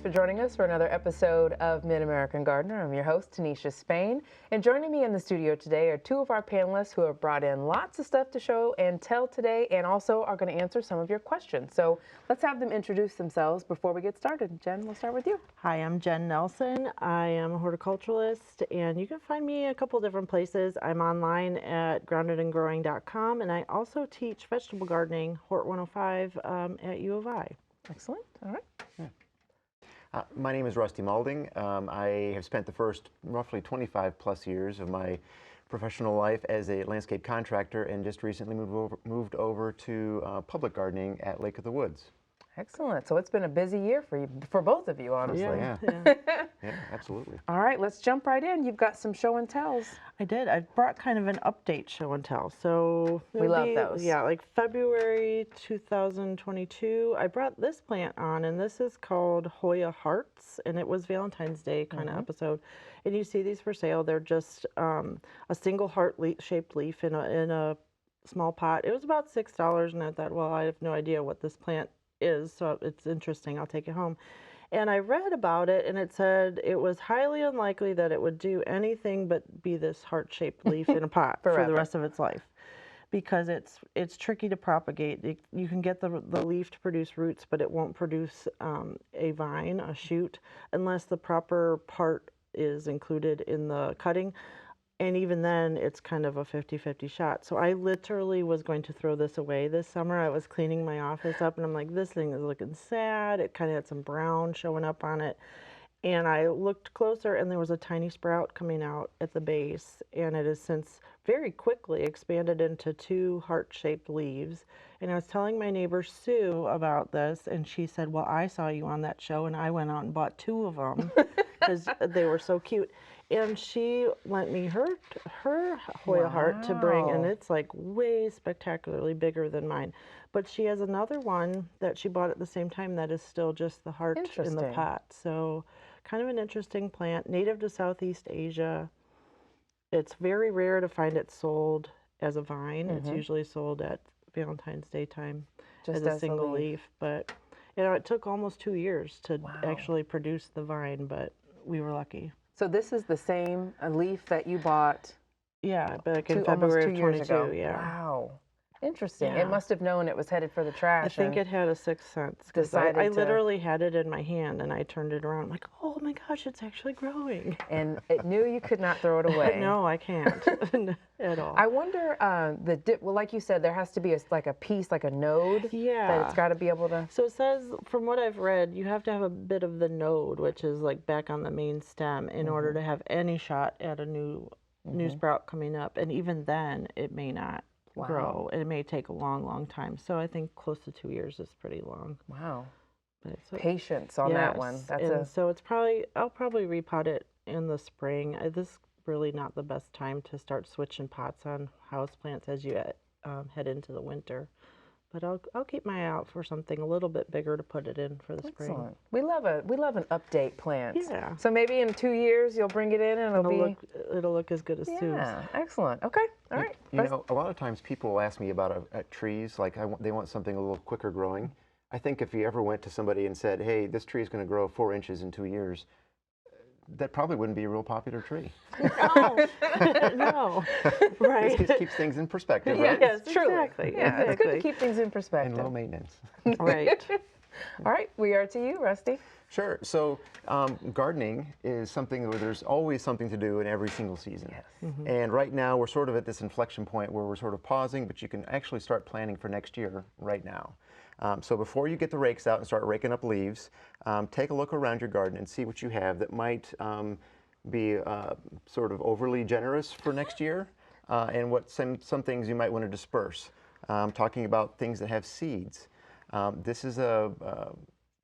for joining us for another episode of Mid-American Gardener. I'm your host, Tanisha Spain, and joining me in the studio today are two of our panelists who have brought in lots of stuff to show and tell today, and also are going to answer some of your questions. So let's have them introduce themselves before we get started. Jen, we'll start with you. Hi, I'm Jen Nelson. I am a horticulturalist, and you can find me a couple different places. I'm online at groundedandgrowing.com, and I also teach vegetable gardening, Hort 105, at U of I. Excellent. All right. Yeah. My name is Rusty Maulding. I have spent the first roughly 25 plus years of my professional life as a landscape contractor, and just recently moved over to public gardening at Lake of the Woods. Excellent. So it's been a busy year for both of you, honestly. Yeah. Yeah, absolutely. All right, let's jump right in. You've got some show and tells. I did. I brought kind of an update show and tell. So we love those. Yeah, like February 2022, I brought this plant on, and this is called Hoya Hearts, and it was Valentine's Day kind of episode. And you see these for sale. They're just a single heart-shaped leaf in a small pot. It was about $6, and I thought, well, I have no idea what this plant is, so it's interesting. I'll take it home. And I read about it, and it said it was highly unlikely that it would do anything but be this heart-shaped leaf in a pot for the rest of its life, because it's tricky to propagate. You can get the leaf to produce roots, but it won't produce a vine, a shoot, unless the proper part is included in the cutting. And even then, it's kind of a 50-50 shot. So I literally was going to throw this away this summer. I was cleaning my office up, and I'm like, this thing is looking sad. It kind of had some brown showing up on it. And I looked closer, and there was a tiny sprout coming out at the base. And it has since very quickly expanded into 2 heart-shaped leaves. And I was telling my neighbor Sue about this, and she said, well, I saw you on that show, and I went out and bought 2 of them because they were so cute. And she lent me her Hoya heart to bring, and it's like way spectacularly bigger than mine. But she has another one that she bought at the same time that is still just the heart in the pot. So kind of an interesting plant, native to Southeast Asia. It's very rare to find it sold as a vine. It's usually sold at Valentine's Day time as a single leaf. But you know, it took almost 2 years to actually produce the vine, but we were lucky. So this is the same leaf that you bought? Yeah, back in February of 22. Yeah. Wow. Interesting. Yeah. It must have known it was headed for the trash. I think it had a sixth sense. I literally had it in my hand, and I turned it around. I'm like, oh my gosh, it's actually growing. And it knew you could not throw it away. No, I can't at all. I wonder, well, like you said, there has to be like a piece, like a node. Yeah. That it's got to be able to. So it says, from what I've read, you have to have a bit of the node, which is like back on the main stem, in order to have any shot at a new sprout coming up. And even then, it may not. Grow. It may take a long, long time. So I think close to 2 years is pretty long. Wow. Patience on that one. So it's probably, I'll probably repot it in the spring. This is really not the best time to start switching pots on houseplants as you head into the winter. But I'll keep my eye out for something a little bit bigger to put it in for the spring. Excellent. We love an update plant. Yeah. So maybe in 2 years you'll bring it in and it'll look as good as Sue's. Yeah. Excellent. Okay. All right. You know, a lot of times people ask me about trees, like they want something a little quicker growing. I think if you ever went to somebody and said, hey, this tree is going to grow 4 inches in 2 years, that probably wouldn't be a real popular tree. No, no, right. It just keeps things in perspective, right? Yes, truly. Exactly. Yeah, exactly. it's good to keep things in perspective. And low maintenance. Right. All right, we are to you, Rusty. Sure. So gardening is something where there's always something to do in every single season. Yes. And right now we're sort of at this inflection point where we're sort of pausing, but you can actually start planning for next year right now. So before you get the rakes out and start raking up leaves, take a look around your garden and see what you have that might be sort of overly generous for next year, and what some things you might want to disperse. Talking about things that have seeds. This is a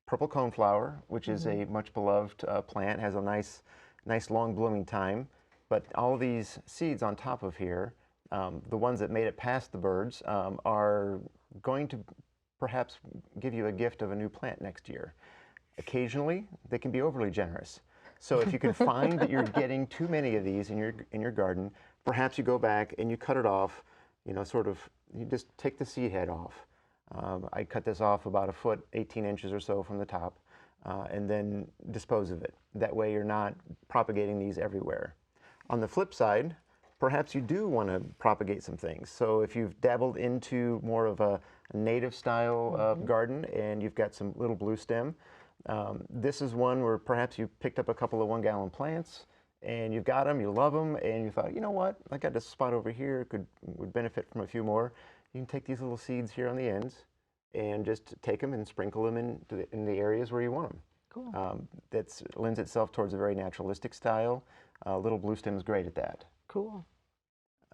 purple coneflower, which is a much beloved plant, has a nice long blooming time, but all these seeds on top of here, the ones that made it past the birds, are going to perhaps give you a gift of a new plant next year. Occasionally, they can be overly generous. So if you can find that you're getting too many of these in your garden, perhaps you go back and you cut it off, you know, you just take the seed head off. I cut this off about a foot, 18 inches or so from the top. and then dispose of it. That way you're not propagating these everywhere. On the flip side, perhaps you do want to propagate some things. So if you've dabbled into more of a native style garden and you've got some little bluestem, this is one where perhaps you picked up a couple of 1-gallon plants and you've got them, you love them, and you thought, you know what, I got this spot over here, would benefit from a few more. You can take these little seeds here on the ends and just take them and sprinkle them in the areas where you want them. Cool. That lends itself towards a very naturalistic style. Little bluestem is great at that. Cool.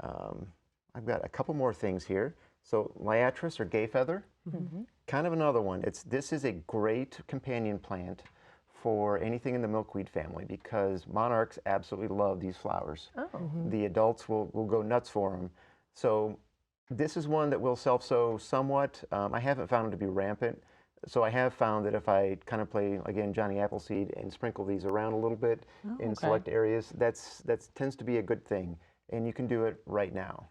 I've got a couple more things here. So liatris or gayfeather, kind of another one. This is a great companion plant for anything in the milkweed family because monarchs absolutely love these flowers. Oh. The adults will go nuts for them. So this is one that will self-sow somewhat. I haven't found it to be rampant. So I have found that if I kind of play, again, Johnny Appleseed and sprinkle these around a little bit in select areas, that tends to be a good thing. And you can do it right now.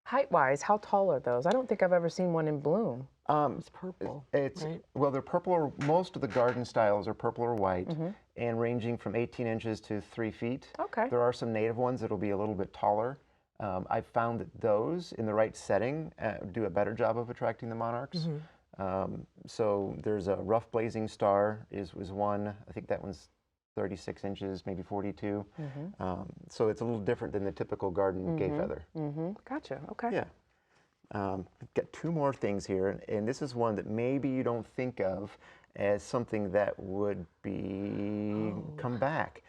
Height-wise, how tall are those? I don't think I've ever seen one in bloom. It's purple, right? Well, they're purple, or most of the garden styles are purple or white, and ranging from 18 inches to 3 feet. Okay. There are some native ones that'll be a little bit taller. I've found that those, in the right setting, do a better job of attracting the monarchs. So there's a rough blazing star is one. I think that one's 36 inches, maybe 42. So it's a little different than the typical garden gayfeather. Gotcha. Okay. Yeah. I've got two more things here, and this is one that maybe you don't think of as something that would come back.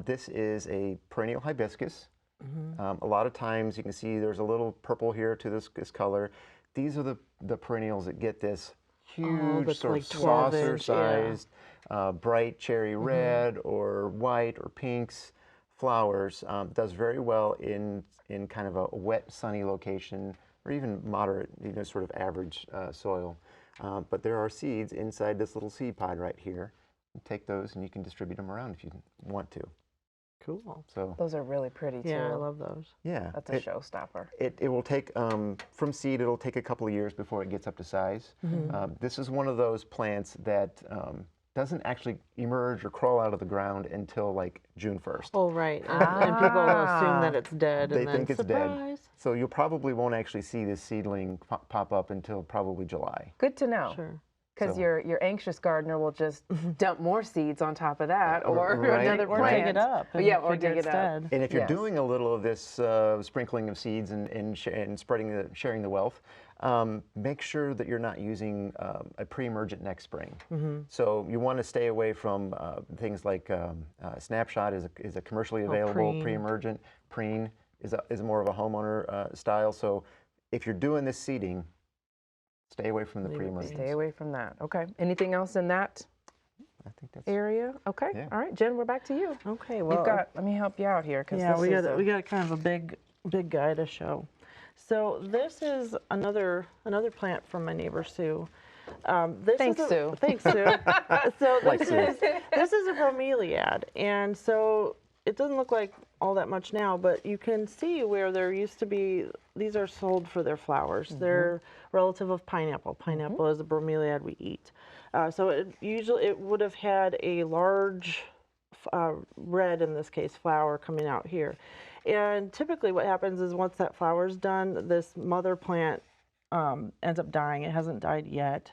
This is a perennial hibiscus. A lot of times you can see there's a little purple here to this color. These are the perennials that get this huge sort of saucer-sized, bright cherry red or white or pinks flowers. Does very well in kind of a wet, sunny location or even moderate, sort of average soil. But there are seeds inside this little seed pod right here. You take those and you can distribute them around if you want to. Cool. So those are really pretty too. Yeah, I love those. Yeah, that's a showstopper. It will take from seed. It'll take a couple of years before it gets up to size. This is one of those plants that doesn't actually emerge or crawl out of the ground until like June 1st. Oh, right. And people assume that it's dead. They and then, think it's surprise. dead. So you probably won't actually see this seedling pop up until probably July. Good to know. Sure. Because your anxious gardener will just dump more seeds on top of that, or Right, another Or plant. dig it up. And Yeah, or figure dig it's it up. dead. And if you're Yes. doing a little of this sprinkling of seeds and sharing the wealth, make sure that you're not using a pre-emergent next spring. So you want to stay away from things like Snapshot is a commercially available preen. pre-emergent. Preen is more of a homeowner style. So if you're doing this seeding, stay away from the pre-emergent. Stay away from that. Okay. Anything else in that I think that's area? Okay. Yeah. All right, Jen, we're back to you. Okay, well. You've got. Let me help you out here because Yeah, we got kind of a big guy to show. So this is another plant from my neighbor Sue. Thanks, Sue. Thanks, Sue. So Like this Sue. is a bromeliad, and so it doesn't look like all that much now, but you can see where there used to be. These are sold for their flowers. They're relative of pineapple. Pineapple is a bromeliad we eat. So it would have had a large red, in this case, flower coming out here. And typically what happens is once that flower's done, this mother plant ends up dying. It hasn't died yet.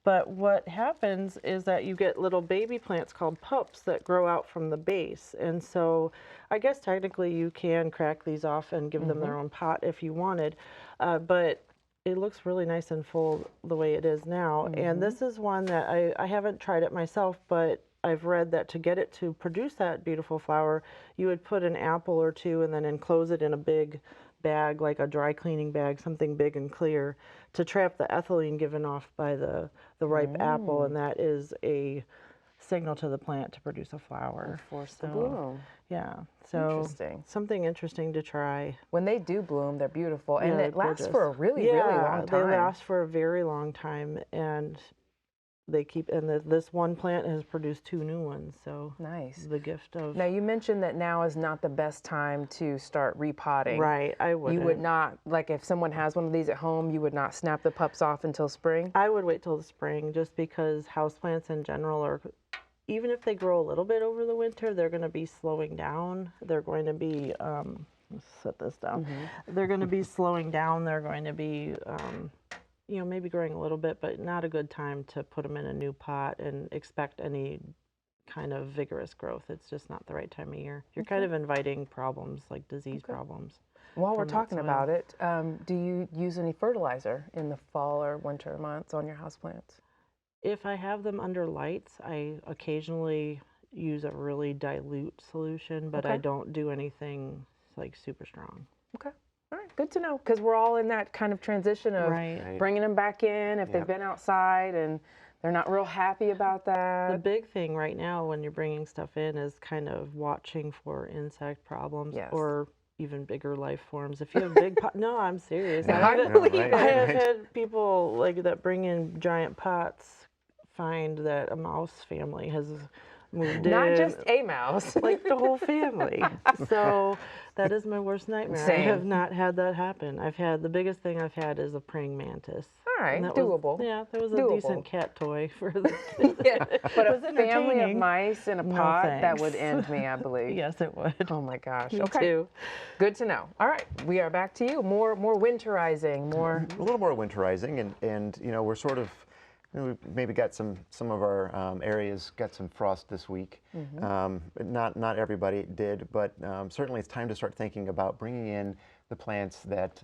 But what happens is that you get little baby plants called pups that grow out from the base. And so I guess technically you can crack these off and give them their own pot if you wanted. But it looks really nice and full the way it is now. And this is one that I haven't tried it myself, but I've read that to get it to produce that beautiful flower, you would put an apple or two and then enclose it in a big bag, like a dry cleaning bag, something big and clear, to trap the ethylene given off by the ripe apple, and that is a signal to the plant to produce a flower. Force the bloom. Yeah, so Interesting. something interesting to try. When they do bloom, they're beautiful, and Yeah, it lasts gorgeous. for a really, really long time. They last for a very long time, and they keep, and this one plant has produced 2 new ones, so Nice. the gift of. Now you mentioned that now is not the best time to start repotting. Right, I would. You would not, like if someone has one of these at home, you would not snap the pups off until spring? I would wait till the spring, just because houseplants in general are, even if they grow a little bit over the winter, they're going to be slowing down. They're going to be, let's set this down. They're going to be slowing down. They're going to be, you know, maybe growing a little bit, but not a good time to put them in a new pot and expect any kind of vigorous growth. It's just not the right time of year. You're kind of inviting problems, like disease problems. While we're from that talking soil. about it, do you use any fertilizer in the fall or winter months on your houseplants? If I have them under lights, I occasionally use a really dilute solution, but I Okay. don't do anything like super strong. Okay. All right, good to know, because we're all in that kind of transition of Right. bringing them back in if they've Yep. been outside and they're not real happy about The that. big thing right now when you're bringing stuff in is kind of watching for insect problems Yes. or even bigger life forms. If you have big no, I'm serious. I I've- believe right, it. I have right. had people like that bring in giant pots find that a mouse family has moved Not in. just a mouse. Like the whole family. So that is my worst nightmare. I have Same. not had that happen. The biggest thing I've had is a praying mantis. All right, And that doable. Was, yeah, that was a Doable. decent cat toy for the kids. Yeah, but It a was family of entertaining. mice in a No, pot, that thanks. would end me, I believe. Yes, it would. Oh my gosh. Me Okay. too. Good to know. All right, we are back to you. More winterizing, more. A little more winterizing, and you know, we're sort of, you know, we've maybe got some of our areas got some frost this week. Not everybody did, but certainly it's time to start thinking about bringing in the plants that,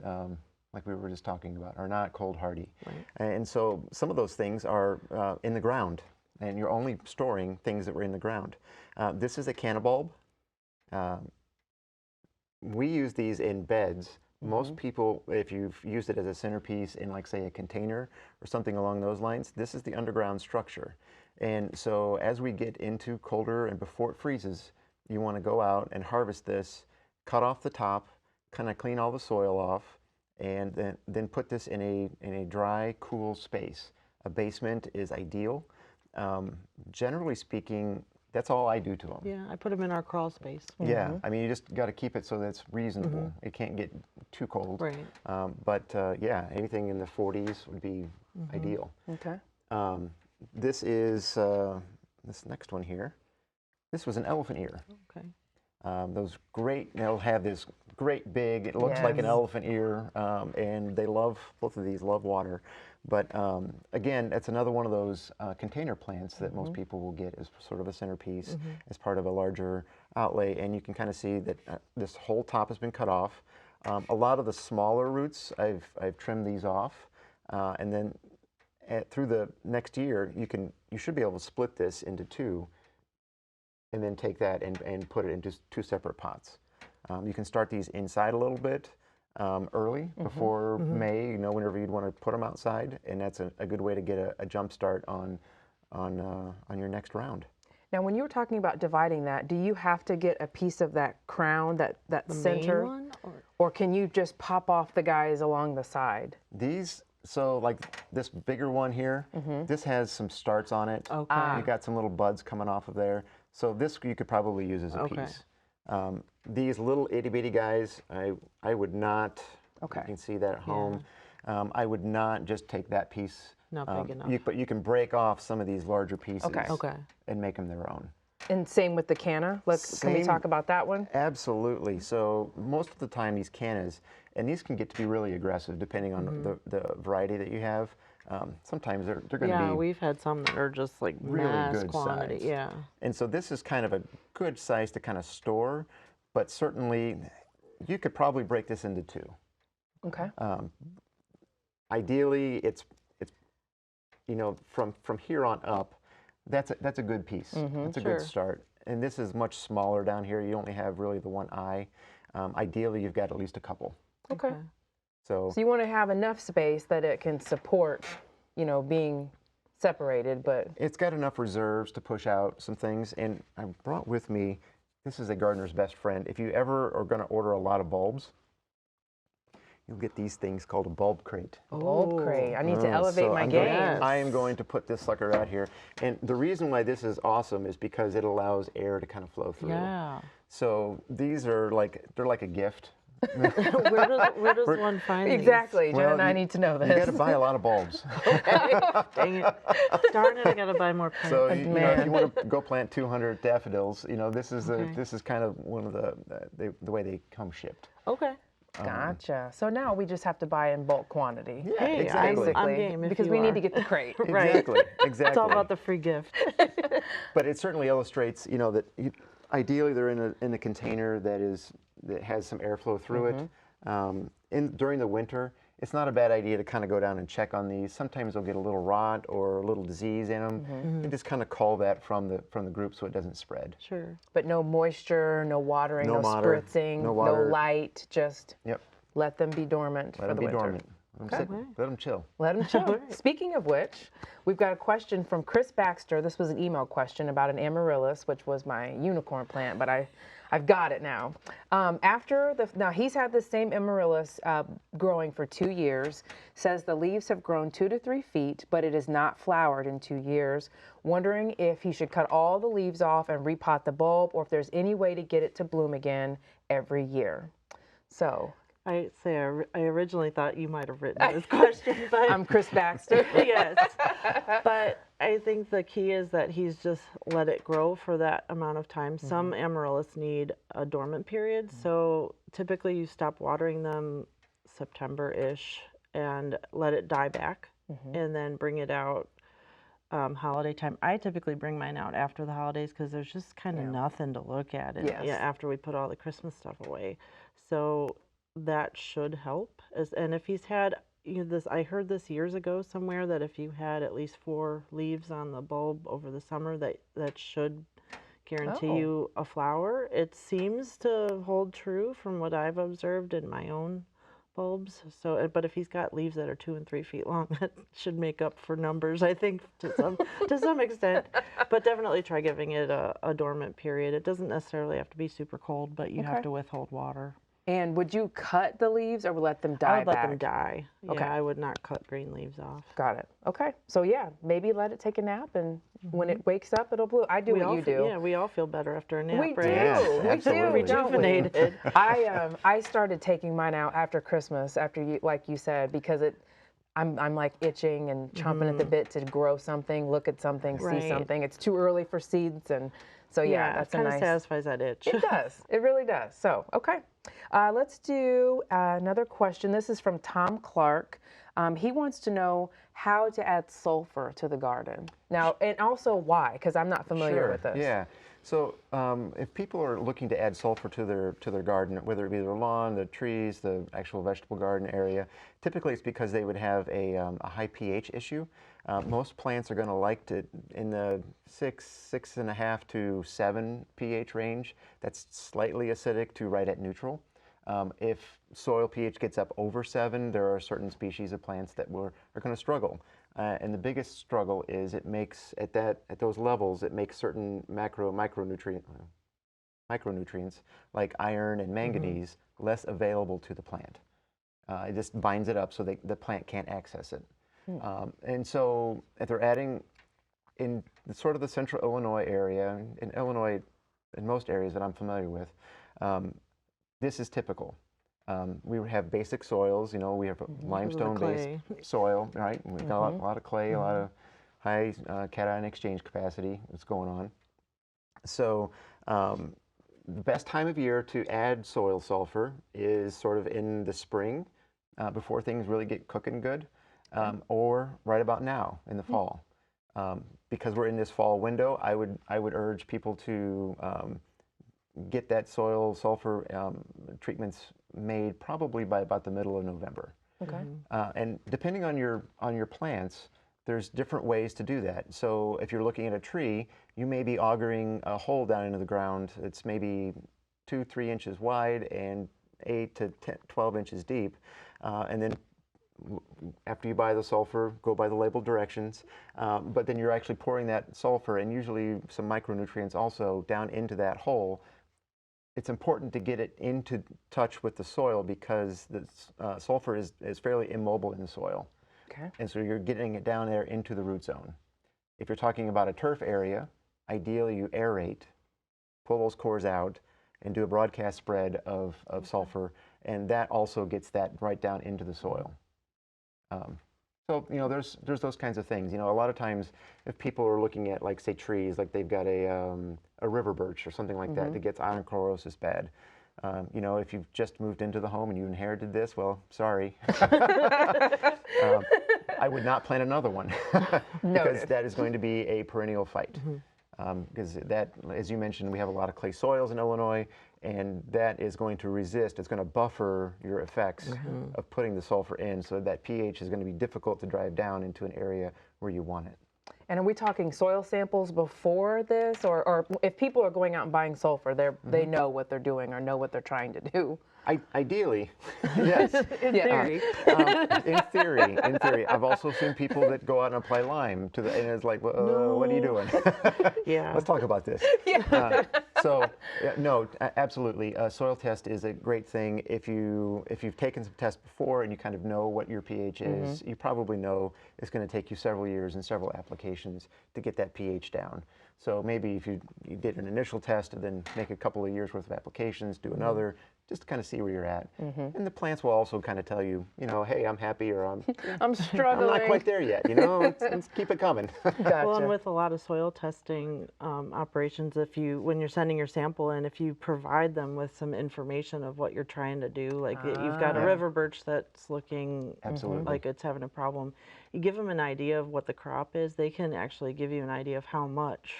like we were just talking about, are not cold hardy. Right. And so some of those things are in the ground, and you're only storing things that were in the ground. This is a cannabulb. We use these in beds. Most people, if you've used it as a centerpiece in, like, say, a container or something along those lines, this is the underground structure. And so as we get into colder and before it freezes, you want to go out and harvest this, cut off the top, kind of clean all the soil off, and then put this in a dry, cool space. A basement is ideal. Generally speaking, that's all I do to them. Yeah, I put them in our crawl space. Yeah, I mean, you just got to keep it so that it's reasonable. It can't get too cold. Right. But yeah, anything in the 40s would be ideal. Okay. This is this next one here. This was an elephant ear. Okay. Those great, they'll have this great big, it looks like an Yes. elephant ear, and they love, both of these love water. But again, that's another one of those container plants that most people will get as sort of a centerpiece, as part of a larger outlay. And you can kind of see that this whole top has been cut off. A lot of the smaller roots, I've trimmed these off, and then through the next year, you should be able to split this into 2, and then take that and put it into 2 separate pots. You can start these inside a little bit early, before May, you know, whenever you'd want to put them outside, and that's a good way to get a jump start on your next round. Now, when you were talking about dividing that, do you have to get a piece of that crown, that The center, main one? or can you just pop off the guys along the side? These, so like this bigger one here, this has some starts on it. Okay. You got some little buds coming off of there. So this you could probably use as a Okay. piece. These little itty bitty guys, I would not. Okay. You can see that at home. I would not just take that piece. Not big enough. But you can break off some of these larger pieces. Okay. Okay. And make them their own. And same with the canna. Can we Same. talk about that one? Absolutely. So most of the time, these cannas, and these can get to be really aggressive depending on the variety that you have. Sometimes they're going to Yeah, be we've had some that are just like really mass good quantity. size. Yeah. And so this is kind of a good size to kind of store, but certainly you could probably break this into 2. Okay. Ideally, it's you know, from here on up, that's a good piece. That's a Sure. good start. And this is much smaller down here. You only have really the one eye. Ideally, you've got at least a couple. Okay. So So you want to have enough space that it can support, you know, being separated, but it's got enough reserves to push out some things. And I brought with me, this is a gardener's best friend. If you ever are going to order a lot of bulbs, you'll get these things called a bulb crate. Bulb crate. I need to elevate So my I'm game. I am going to put this sucker out here. And the reason why this is awesome is because it allows air to kind of flow through. Yeah. So these are they're like a gift. Where does one find these? Exactly. Jen and I you- need to know this. You got to buy a lot of bulbs. Dang it. Darn it, I gotta buy more plants. So you know, if Man. you want to go plant 200 daffodils, you know, this is Okay. this is kind of one of the way they come shipped. Okay. Gotcha. So now we just have to buy in bulk quantity. Yeah, Hey, exactly. I'm game if because you we are. need to get the crate. Right. Exactly. Exactly. It's all about the free gift. But it certainly illustrates, you know, that ideally they're in a container that has some airflow through it. During the winter, it's not a bad idea to kind of go down and check on these. Sometimes they'll get a little rot or a little disease in them. And just kind of cull that from the group so it doesn't spread. Sure. But no moisture, no watering, No no water, spritzing, no no water. light. Just Yep. let them be dormant Let for them the be winter. dormant. Let them sit. Let them chill. Let them chill. Alright. Speaking of which, we've got a question from Chris Baxter. This was an email question about an amaryllis, which was my unicorn plant, but I've got it now. Now he's had the same amaryllis growing for 2 years. Says the leaves have grown 2 to 3 feet, but it is not flowered in 2 years. Wondering if he should cut all the leaves off and repot the bulb, or if there's any way to get it to bloom again every year. So I originally thought you might have written this question, but I'm Chris Baxter. yes. But I think the key is that he's just let it grow for that amount of time. Some amaryllis need a dormant period, so typically you stop watering them September-ish and let it die back, and then bring it out holiday time. I typically bring mine out after the holidays because there's just kind of nothing to look at Yes. after we put all the Christmas stuff away. So that should help. And if he's had, I heard this years ago somewhere that if you had at least 4 leaves on the bulb over the summer, that should guarantee you a flower. It seems to hold true from what I've observed in my own bulbs. So, but if he's got leaves that are 2 and 3 feet long, that should make up for numbers, I think, to some extent. But definitely try giving it a dormant period. It doesn't necessarily have to be super cold, but you have to withhold water. And would you cut the leaves or let them die I would let back? them die. Okay. Yeah, I would not cut green leaves off. Got it. Okay. So yeah, maybe let it take a nap, and when it wakes up, it'll bloom. I do what you do. Yeah, we all feel better after a nap, We right? do. Yeah, We do. absolutely. Don't we? Rejuvenated. I started taking mine out after Christmas, after you, like you said, because I'm like itching and chomping at the bit to grow something, look at something, see Right. something. It's too early for seeds, and so yeah, that's it kind a of nice. satisfies that itch. It does. It really does. So, okay. Let's do another question. This is from Tom Clark. He wants to know how to add sulfur to the garden. Now, and also why, because I'm not familiar with this. Yeah. So if people are looking to add sulfur to their garden, whether it be their lawn, the trees, the actual vegetable garden area, typically it's because they would have a high pH issue. Most plants are going to like to in the 6.5 to 7 pH range. That's slightly acidic to right at neutral. If soil pH gets up over 7, there are certain species of plants that are going to struggle. And the biggest struggle is it makes at those levels it makes certain micronutrients like iron and manganese less available to the plant. It just binds it up so the plant can't access it. And so if they're adding in sort of the central Illinois area, in Illinois, in most areas that I'm familiar with, this is typical. We have basic soils, we have limestone-based soil, right? We've got a lot of clay, a lot of high cation exchange capacity that's going on. So the best time of year to add soil sulfur is sort of in the spring, before things really get cooking good, or right about now in the fall. Because we're in this fall window, I would urge people to get that soil sulfur treatments made probably by about the middle of November. Okay. And depending on your plants, there's different ways to do that. So if you're looking at a tree, you may be augering a hole down into the ground that's maybe 2-3 inches wide and 8 to 12 inches deep, and then after you buy the sulfur, go by the labeled directions, but then you're actually pouring that sulfur and usually some micronutrients also down into that hole it's important to get it into touch with the soil because the sulfur is fairly immobile in the soil. Okay. And so you're getting it down there into the root zone. If you're talking about a turf area, ideally you aerate, pull those cores out, and do a broadcast spread of sulfur, and that also gets that right down into the soil. So, you know, there's those kinds of things. You know, a lot of times if people are looking at, like, say, trees, like they've got a river birch or something like that gets iron chlorosis bad. You know, if you've just moved into the home and you inherited this, well, sorry. I would not plant another one because that is going to be a perennial fight. Because that, as you mentioned, we have a lot of clay soils in Illinois, and that is going to resist, it's going to buffer your effects of putting the sulfur in, so that pH is going to be difficult to drive down into an area where you want it. And are we talking soil samples before this, or if people are going out and buying sulfur, they know what they're doing or know what they're trying to do? Ideally, yes. In theory. In theory. I've also seen people that go out and apply lime to the, and it's like, well, No. what are you doing? Yeah. Let's talk about this. No, absolutely. A soil test is a great thing. If you've taken some tests before and you kind of know what your pH is, you probably know it's going to take you several years and several applications to get that pH down. So maybe if you did an initial test and then make a couple of years worth of applications, do another, just to kind of see where you're at. And the plants will also kind of tell you, you know, hey, I'm happy, or I'm struggling. I'm not quite there yet, you know, let's keep it coming. Gotcha. Well, and with a lot of soil testing operations, when you're sending your sample in, if you provide them with some information of what you're trying to do, like you've got a river birch that's looking like it's having a problem, you give them an idea of what the crop is, they can actually give you an idea of how much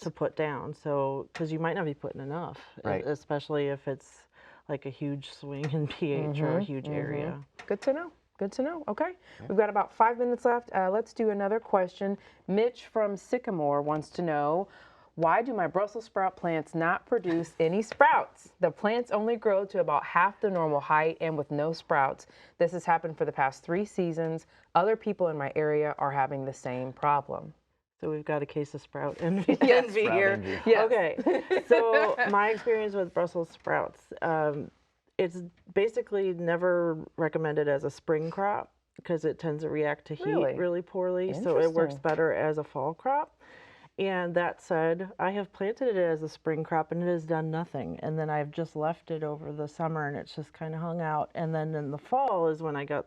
to put down. So, because you might not be putting enough, especially if it's like a huge swing in pH or a huge area. Good to know. Good to know. Okay. We've got about 5 minutes left. Let's do another question. Mitch from Sycamore wants to know, why do my Brussels sprout plants not produce any sprouts? The plants only grow to about half the normal height and with no sprouts. This has happened for the past 3 seasons. Other people in my area are having the same problem. So we've got a case of sprout envy, here. Yes. Okay, so my experience with Brussels sprouts, it's basically never recommended as a spring crop because it tends to react to heat really poorly. So it works better as a fall crop. And that said, I have planted it as a spring crop and it has done nothing. And then I've just left it over the summer and it's just kind of hung out. And then in the fall is when I got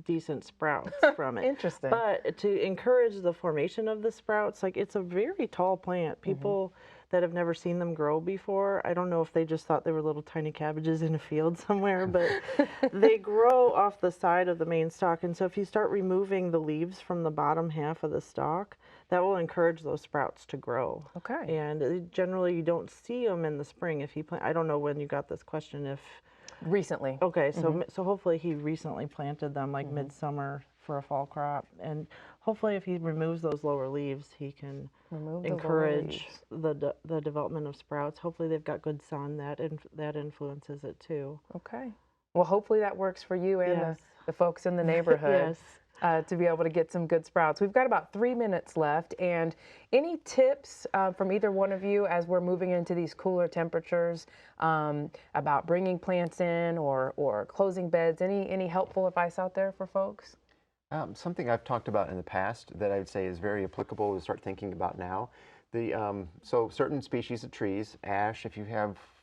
decent sprouts from it. Interesting. But to encourage the formation of the sprouts, like, it's a very tall plant. People that have never seen them grow before, I don't know if they just thought they were little tiny cabbages in a field somewhere, but they grow off the side of the main stalk. And so if you start removing the leaves from the bottom half of the stalk, that will encourage those sprouts to grow. Okay. And generally you don't see them in the spring if you plant. I don't know when you got this question, if recently. Okay, so so hopefully he recently planted them like midsummer for a fall crop, and hopefully if he removes those lower leaves, he can encourage the development of sprouts. Hopefully they've got good sun, that influences it too. Okay. Well, hopefully that works for you and the folks in the neighborhood. To be able to get some good sprouts. We've got about 3 minutes left, and any tips from either one of you as we're moving into these cooler temperatures about bringing plants in or closing beds? Any helpful advice out there for folks? Something I've talked about in the past that I would say is very applicable to start thinking about now. So certain species of trees, ash,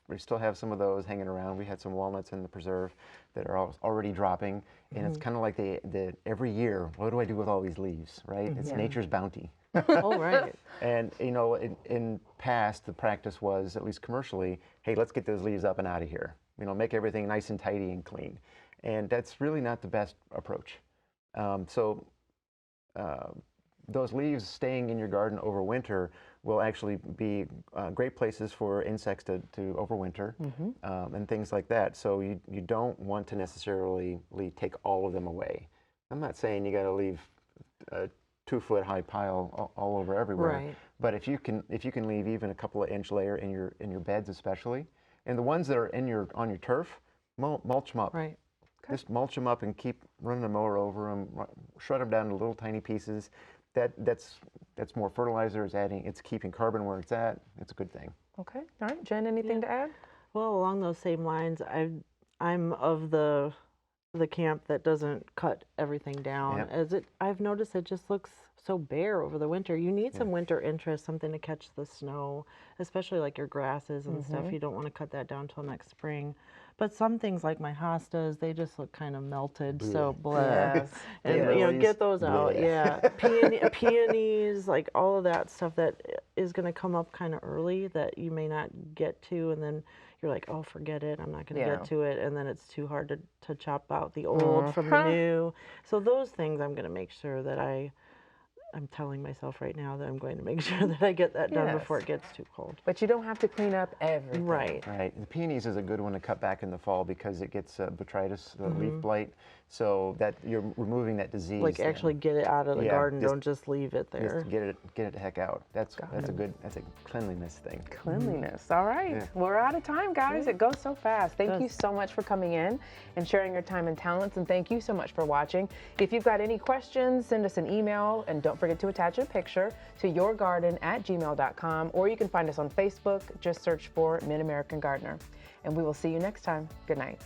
we still have some of those hanging around. We had some walnuts in the preserve that are already dropping, and it's kind of like every year, what do I do with all these leaves, right? It's nature's bounty. Oh, right. And, you know, in past, the practice was, at least commercially, hey, let's get those leaves up and out of here. You know, make everything nice and tidy and clean. And that's really not the best approach. Those leaves staying in your garden over winter will actually be great places for insects to overwinter and things like that. So you don't want to necessarily take all of them away. I'm not saying you got to leave a 2-foot high pile all over everywhere. Right. But if you can leave even a couple of inch layer in your beds especially, and the ones that are on your turf, mulch them up. Right. Okay. Just mulch them up and keep running the mower over them, shred them down into little tiny pieces. That's more fertilizer. It's keeping carbon where it's at. It's a good thing. Okay. All right. Jen, anything to add? Well, along those same lines, I'm of the camp that doesn't cut everything down. Yep. I've noticed it just looks so bare over the winter. You need some winter interest, something to catch the snow, especially like your grasses and stuff. You don't want to cut that down till next spring. But some things like my hostas, they just look kind of melted, so blah. Yes. And get those out. Yeah. Peonies, like all of that stuff that is going to come up kind of early that you may not get to, and then you're like, oh, forget it, I'm not going to get to it, and then it's too hard to chop out the old from the new. So those things I'm going to make sure that I'm telling myself right now that I'm going to make sure that I get that done before it gets too cold. But you don't have to clean up everything. Right. Right. The peonies is a good one to cut back in the fall because it gets botrytis, the leaf blight, so that you're removing that disease. Like actually get it out of the garden. Don't just leave it there. Just get it the heck out. That's a cleanliness thing. Cleanliness. All right. Yeah. We're out of time, guys. It goes so fast. Thank you so much for coming in and sharing your time and talents, and thank you so much for watching. If you've got any questions, send us an email, and don't forget to attach a picture to yourgarden@gmail.com, or you can find us on Facebook. Just search for Mid-American Gardener. And we will see you next time. Good night.